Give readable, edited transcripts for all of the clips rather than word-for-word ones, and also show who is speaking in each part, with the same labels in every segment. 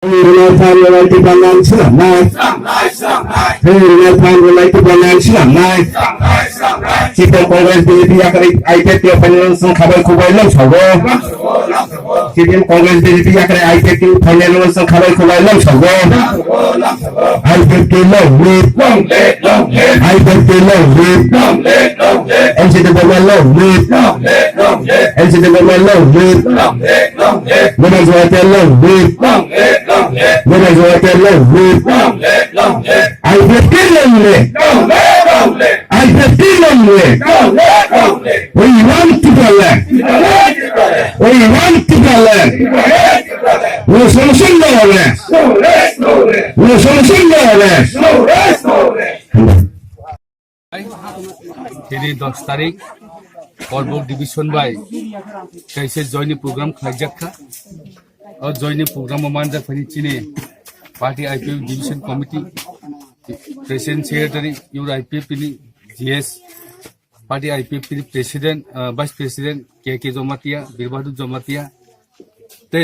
Speaker 1: Multi Banana Slam Night. Multi Banana Slam Night. Kita Congress BJP akan IPT final sengkabar kubai lam sago. Kita Congress BJP akan IPT final sengkabar kubai lam sago. IPT long lead. IPT long lead. NCAA long lead. NCAA long lead. Women's Water long lead. Women's Water long lead. IPT long lead. IPT long lead. We want to go land. We want to go land. We solution no less. We solution no less.
Speaker 2: Jadi 10 तारीख Korbuk Division by कैसे joining program खाजक्का और joining program मानजा फनीचीने party IPF division committee president secretary your IPF ini GS party IPF ini president vice president KK Zomatia Birbadu Zomatia te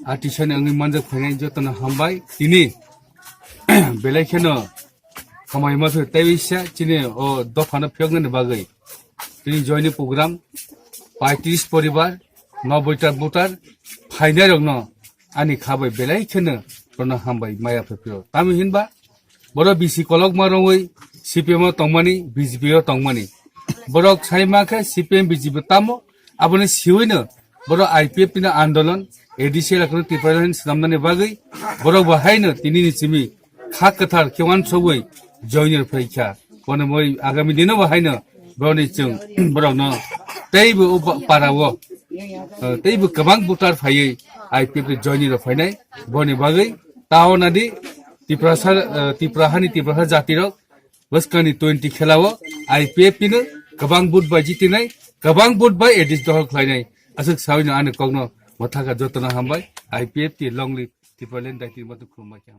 Speaker 2: artisan yang मानजा फनीचो तना हमबाई ini belakangnya kamai masuk tewisya cini oh dofana pyogna bagai ini join program 35 পরিবার 90টা voter final রংনো আনি খাবাই বেলাইখেনো রনা হামবাই মায়া ফেফিও তামি হিনবা বড় BC কলক মারংই CPM তংমানি BJP তংমানি বড় সাইমাখে CPM BJP তামো আবনে সিউইনো বড় IPF পিনা আন্দোলন ADC Lucknow ত্রিপুরান সামনানি বাগৈ বড় বাহাইনো তিনি নিচিমি খা কথার কেওয়ান সবই জয়নের ফেইখা বনে মই আগামী দিনো বাহাইনো Brownie chung, Browno, Table Parawo, Table Kabang Butar Faye, I people joining the Fine, Bonnie Bagay, Taonadi, Tiprahani Tipraha Zatiro, Waskani 20 Kelawo, I pay Pino, Kabang Boot by Jitinai, Kabang Boot by Edis Dog Fine, as a Savina and a Cogno, Wataka Jotana Hambai, I pay the long lip, Tipraland, I think what to Krumaka.